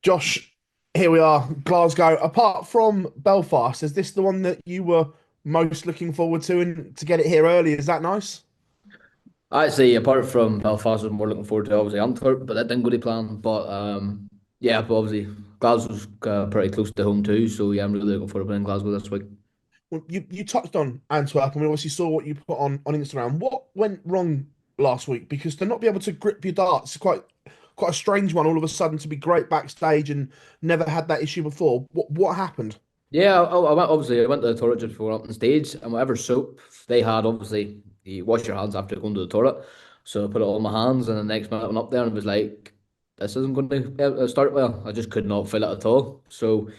Josh, here we are, Glasgow. Apart from Belfast, is this the one that you were most looking forward to and to get it here early? Is that nice? Actually, apart from Belfast, I was more looking forward to obviously Antwerp, but that didn't go to plan. But yeah, but obviously Glasgow's pretty close to home too, so yeah, I'm really looking forward to playing Glasgow this week. Well, you touched on Antwerp, and we obviously saw what you put on Instagram. What went wrong last week? Because to not be able to grip your darts is quite a strange one. All of a sudden, to be great backstage and never had that issue before. What happened? Yeah, I went to the toilet just before up on stage, and whatever soap they had, obviously you wash your hands after going to the toilet. So I put it on my hands, and the next minute I went up there and was like, "This isn't going to start well." I just could not feel it at all. So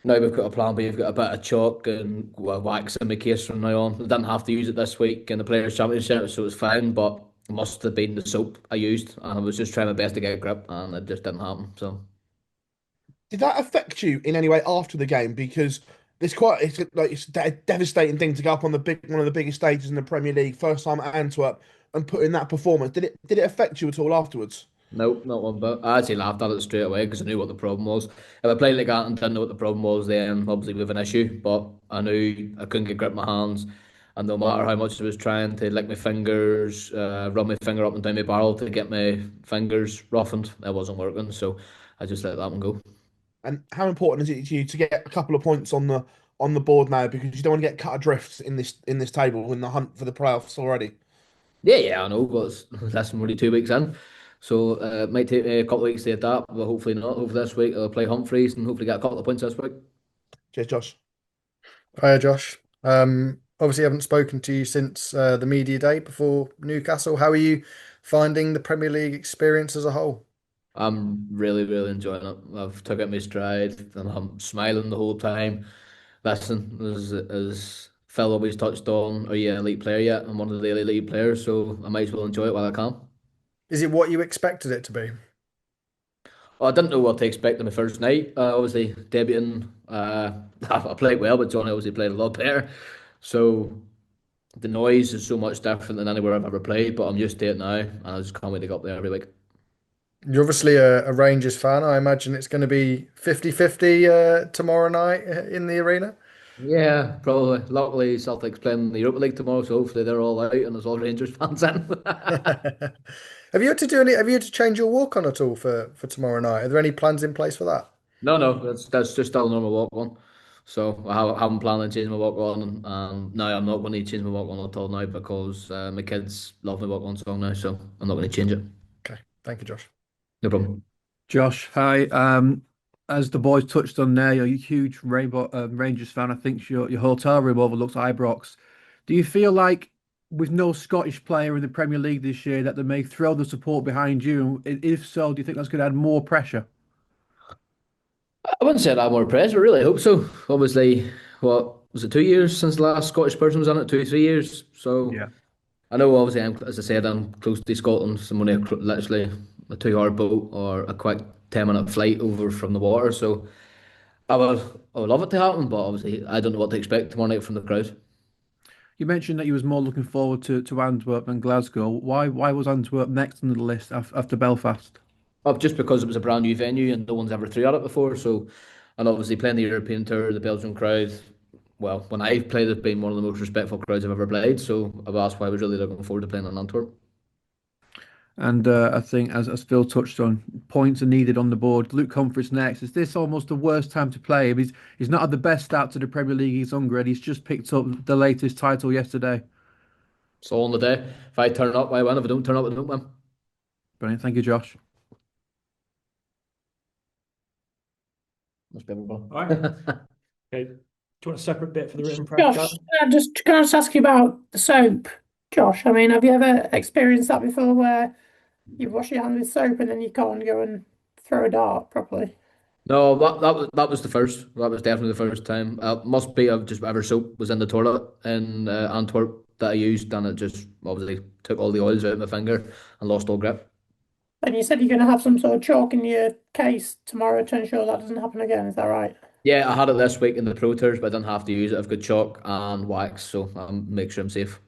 now we've got a plan B. We've got a bit of chalk and wax in my case from now on. I didn't have to use it this week in the Players' Championship, so it was fine. But it must have been the soap I used, and I was just trying my best to get a grip, and it just didn't happen. So. Did that affect you in any way after the game? Because it's a devastating thing to go up on the big one of the biggest stages in the Premier League, first time at Antwerp, and put in that performance. Did it affect you at all afterwards? Nope, not one bit. I actually laughed at it straight away because I knew what the problem was. If I played like that and didn't know what the problem was, then obviously we have an issue. But I knew I couldn't get grip my hands, and no matter how much I was trying to lick my fingers, run my finger up and down my barrel to get my fingers roughened, it wasn't working. So I just let that one go. And how important is it to you to get a couple of points on the board now because you don't want to get cut adrift in this table in the hunt for the playoffs already? Yeah, yeah, I know, but it's less than only 2 weeks in. So it might take me a couple of weeks to adapt, but hopefully not. Hopefully this week I'll play Humphries and hopefully get a couple of points this week. Cheers, Josh. Hiya, Josh. Obviously, I haven't spoken to you since the media day before Newcastle. How are you finding the Premier League experience as a whole? I'm really, really enjoying it. I've took it my stride and I'm smiling the whole time. Listen, as Phil always touched on, are you an elite player yet? I'm one of the elite players, so I might as well enjoy it while I can. Is it what you expected it to be? Well, I didn't know what to expect on my first night. Obviously, debuting, I played well, but Johnny obviously played a lot better. So the noise is so much different than anywhere I've ever played, but I'm used to it now, and I just can't wait to go up there every week. You're obviously a Rangers fan. I imagine it's going to be 50-50 tomorrow night in the arena. Yeah, probably. Luckily, Celtic's playing the Europa League tomorrow, so hopefully they're all out and there's all Rangers fans in. Have you had to do any? Have you had to change your walk on at all for tomorrow night? Are there any plans in place for that? No, no, that's just still a normal walk on. So haven't planned on changing my walk on, and no, I'm not going to change my walk on at all now because my kids love my walk on song now, so I'm not going to change it. Okay, thank you, Josh. No problem. Josh, hi. As the boys touched on there, you're a huge Rainbow Rangers fan. I think your hotel room overlooks Ibrox. Do you feel like, with no Scottish player in the Premier League this year, that they may throw the support behind you? If so, do you think that's going to add more pressure? I wouldn't say I'm more impressed, but really hope so. Obviously, what was it, 2 years since the last Scottish person was on it? 3 years. So Yeah. I know, obviously, as I said, I'm close to Scotland. So I'm only literally a 2 hour boat or a quick 10-minute flight over from the water. So I would love it to happen, but obviously, I don't know what to expect tomorrow night from the crowd. You mentioned that you was more looking forward to Antwerp than Glasgow. Why was Antwerp next on the list after Belfast? Just because it was a brand new venue and no one's ever threw at it before. So, and obviously playing the European tour, the Belgian crowd. Well, when I've played, it's been one of the most respectful crowds I've ever played. So that's why I was really looking forward to playing in Antwerp. And I think, as Phil touched on, points are needed on the board. Luke Humphries next. Is this almost the worst time to play him? He's not had the best start to the Premier League. He's hungry, and he's just picked up the latest title yesterday. So on the day, if I turn up, I win. If I don't turn up, I don't win. Brilliant. Thank you, Josh. Must be everyone. All right. Okay. Do you want a separate bit for the written press, Josh, Gavin? just can I just ask you about the soap, Josh? I mean, have you ever experienced that before where you wash your hands with soap and then you can't go and throw a dart properly? No, that was the first. That was definitely the first time. Must be of just whatever soap was in the toilet in Antwerp that I used, and it just obviously took all the oils out of my finger and lost all grip. And you said you're going to have some sort of chalk in your case tomorrow to ensure that doesn't happen again. Is that right? Yeah, I had it this week in the Pro Tours, but I didn't have to use it. I've got chalk and wax, so make sure I'm safe.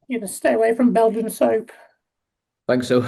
You're going to stay away from Belgian soap. Think so.